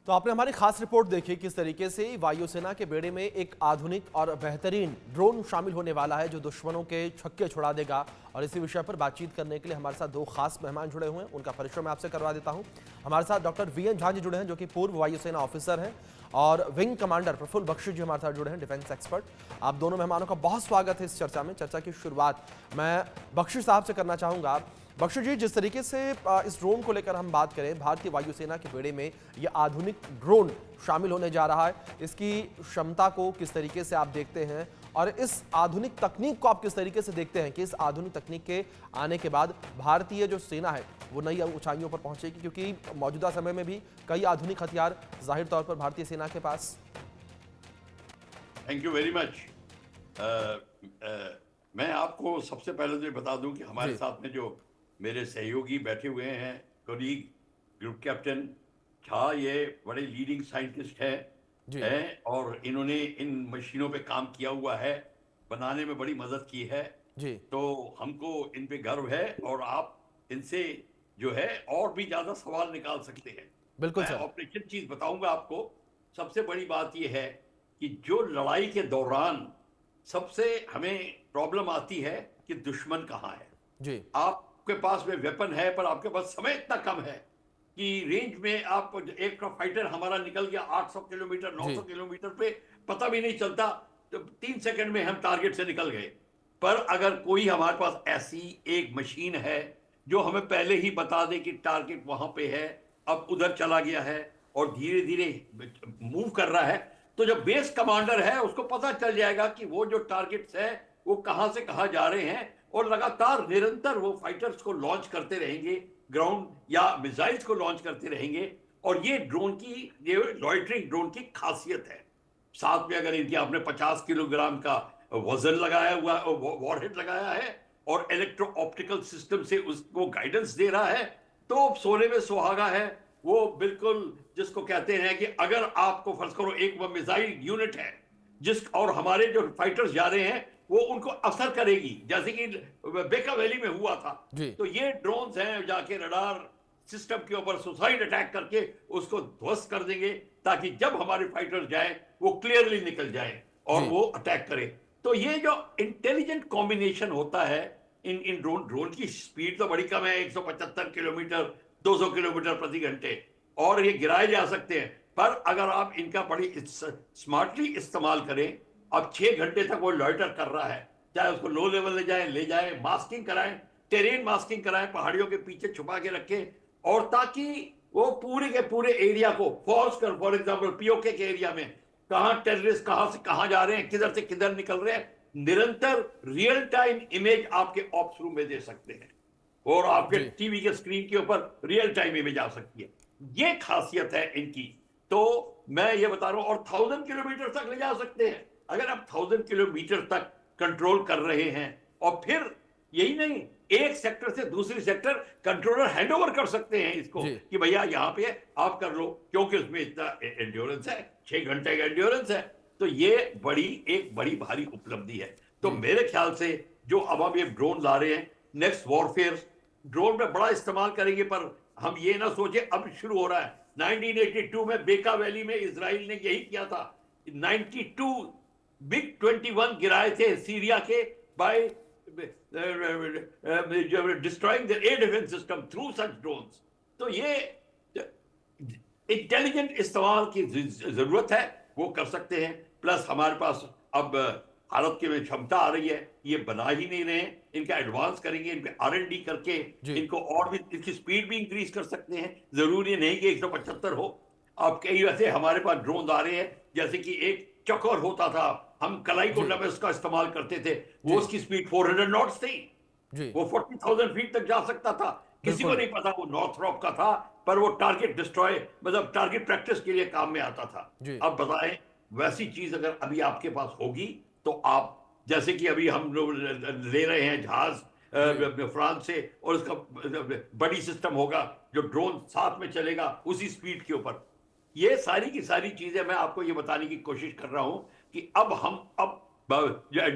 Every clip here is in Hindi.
तो आपने हमारी खास रिपोर्ट देखी किस तरीके से वायुसेना के बेड़े में एक आधुनिक और बेहतरीन ड्रोन शामिल होने वाला है जो दुश्मनों के छक्के छुड़ा देगा। और इसी विषय पर बातचीत करने के लिए हमारे साथ दो खास मेहमान जुड़े हुए हैं, उनका परिचय मैं आपसे करवा देता हूं। हमारे साथ डॉक्टर वीएन झा जी जुड़े हैं जो कि पूर्व वायुसेना ऑफिसर हैं, और विंग कमांडर प्रफुल्ल बख्शी जी हमारे साथ जुड़े हैं, डिफेंस एक्सपर्ट। आप दोनों मेहमानों का बहुत स्वागत है इस चर्चा में। चर्चा की शुरुआत मैं बख्शी साहब से करना चाहूंगा। बख्शी जी, जिस तरीके से इस ड्रोन को लेकर हम बात करें, भारतीय वायुसेना के बेड़े में यह आधुनिक ड्रोन शामिल होने जा रहा है, इसकी क्षमता को किस तरीके से आप देखते हैं और इस आधुनिक तकनीक को आप किस तरीके से देखते हैं कि इस आधुनिक तकनीक के आने के बाद भारतीय जो सेना है वो नई ऊंचाइयों पर पहुंचेगी, क्योंकि मौजूदा समय में भी कई आधुनिक हथियार जाहिर तौर पर भारतीय सेना के पास। Thank you very much. मैं आपको सबसे पहले तो ये बता दूं कि हमारे साथ में जो मेरे सहयोगी बैठे हुए हैं, कोलीग ग्रुप कैप्टन झा, ये बड़े लीडिंग साइंटिस्ट हैं और इन्होंने इन मशीनों पे काम किया हुआ है, बनाने में बड़ी मदद की है जी। तो हमको इन पे गर्व है और आप इनसे जो है और भी ज्यादा सवाल निकाल सकते हैं। बिल्कुल मैं सर। ऑपरेशन चीज बताऊंगा आपको। सबसे बड़ी बात यह है कि जो लड़ाई के दौरान सबसे हमें प्रॉब्लम आती है कि दुश्मन कहाँ है जी। आपके पास में वेपन है पर आपके पास समय इतना कम है कि रेंज में आप एक फाइटर हमारा निकल गया 800 किलोमीटर 900 किलोमीटर पे, पता भी नहीं चलता, तो 3 सेकंड में हम टारगेट से निकल गए। पर अगर कोई हमारे पास ऐसी एक मशीन है जो हमें पहले ही बता दे कि टारगेट वहां पे है, अब उधर चला गया है और धीरे धीरे मूव कर रहा है, तो जब बेस कमांडर है उसको पता चल जाएगा कि वो जो टारगेट्स है वो कहां से कहां जा रहे हैं, और लगातार निरंतर वो फाइटर्स को लॉन्च करते रहेंगे, ग्राउंड या मिसाइल्स को लॉन्च करते रहेंगे। और ये ड्रोन की, ये लॉइटरिंग ड्रोन की खासियत है। साथ में अगर इनकी आपने 50 किलोग्राम का वजन लगाया हुआ, वॉरहेड लगाया है और इलेक्ट्रो ऑप्टिकल सिस्टम से उसको गाइडेंस दे रहा है, तो सोने में सुहागा है वो। बिल्कुल जिसको कहते हैं कि अगर आपको फर्ज करो एक वो मिसाइल यूनिट है जिस, और हमारे जो फाइटर्स जा रहे हैं वो उनको असर करेगी, जैसे कि बेका वैली में हुआ था, तो ये ड्रोन्स हैं जाके रडार सिस्टम के ऊपर सुसाइड अटैक करके उसको ध्वस्त कर देंगे, ताकि जब हमारे फाइटर्स जाए वो क्लियरली निकल जाए और वो अटैक करे। तो ये जो इंटेलिजेंट कॉम्बिनेशन होता है इन ड्रोन की स्पीड तो बड़ी कम है, 175 किलोमीटर 200 किलोमीटर प्रति घंटे, और ये गिराए जा सकते हैं। पर अगर आप इनका बड़ी स्मार्टली इस्तेमाल करें, अब 6 घंटे तक वो लॉइटर कर रहा है, चाहे उसको लो लेवल ले जाए, मास्किंग कराएं, टेरेन मास्किंग कराएं, पहाड़ियों के पीछे छुपा के रखें, और ताकि वो पूरे के पूरे एरिया को फॉर एग्जांपल पीओके के एरिया में कहां टेररिस्ट कहां से कहां जा रहे हैं, किधर से किधर निकल रहे हैं, निरंतर रियल टाइम इमेज आपके ऑप्स रूम में दे सकते हैं और आपके टीवी के स्क्रीन के ऊपर रियल टाइम इमेज आ सकती है। ये खासियत है इनकी। तो मैं ये बता रहा हूं, और 1000 किलोमीटर तक ले जा सकते हैं। अगर आप 1000 किलोमीटर तक कंट्रोल कर रहे हैं, और फिर यही नहीं, एक सेक्टर से दूसरी सेक्टर कंट्रोलर हैंडओवर कर सकते हैं इसको कि भैया यहां पे आप कर लो, क्योंकि उसमें इतना एंड्योरेंस है, 6 घंटे का एंड्योरेंस है। तो ये एक बड़ी भारी उपलब्धि है। तो मेरे ख्याल से जो अब ये ड्रोन ला रहे हैं, नेक्स्ट वॉरफेयर ड्रोन में बड़ा इस्तेमाल करेंगे। पर हम ये ना सोचे अब शुरू हो रहा है, 1982 में बेका वैली में इजराइल ने यही किया था। 92 बिग 21 गिराए थे सीरिया के by destroying the air defence system through such drones. तो ये इंटेलिजेंट इस्तेमाल की जरूरत है, वो कर सकते हैं। प्लस हमारे पास अब भारत की में क्षमता आ रही है, ये बना ही नहीं रहे, इनका एडवांस करेंगे, इन पे R&D करके इनको और भी, इनकी स्पीड भी इंक्रीज कर सकते हैं। जरूरी नहीं कि 175 हो। अब कई वैसे हमारे पास ड्रोन आ रहे हैं, जैसे कि एक चकोर होता था, हम कलाई को नमस का इस्तेमाल करते थे, वो उसकी स्पीड 400 नॉट्स थी, वो 40,000 फीट तक जा सकता था। किसी को नहीं पता वो नॉर्थरॉप का था, पर वो टारगेट डिस्ट्रॉय, मतलब टारगेट प्रैक्टिस के लिए काम में आता था। अब बताएं, वैसी चीज अगर अभी आपके पास होगी तो आप, जैसे कि अभी हम लोग ले रहे हैं जहाज फ्रांस से, और उसका बड़ी सिस्टम होगा जो ड्रोन साथ में चलेगा उसी स्पीड के ऊपर। ये सारी की सारी चीजें मैं आपको ये बताने की कोशिश कर रहा हूं कि अब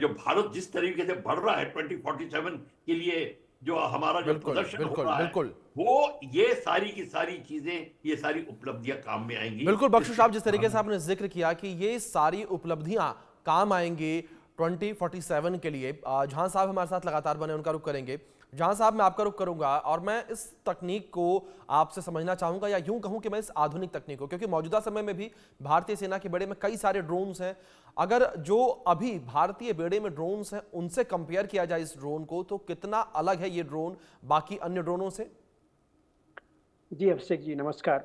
जो भारत जिस तरीके से बढ़ रहा है 2047 के लिए जो हमारा जो बिल्कुल प्रदर्शन हो बिल्कुल रहा है, बिल्कुल वो ये सारी की सारी चीजें, ये सारी उपलब्धियां काम में आएंगी। बिल्कुल बख्शी साहब, जिस तरीके से हाँ, आपने जिक्र किया कि ये सारी उपलब्धियां काम आएंगी 2047 के लिए। जहां साहब हमारे साथ लगातार बने, उनका रुख करेंगे। जहां साहब, मैं आपका रुख करूंगा और मैं इस तकनीक को आपसे समझना चाहूंगा, या यूं कहूं कि मैं इस आधुनिक तकनीक को, क्योंकि मौजूदा समय में भी भारतीय सेना के बेड़े में कई सारे ड्रोन्स हैं। अगर जो अभी भारतीय बेड़े में ड्रोन्स हैं उनसे कंपेयर किया जाए इस ड्रोन को, तो कितना अलग है ये ड्रोन बाकी अन्य ड्रोनों से? जी अभिषेक जी नमस्कार।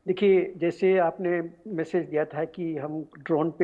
देखिए, जैसे आपने मैसेज दिया था कि हम ड्रोन पे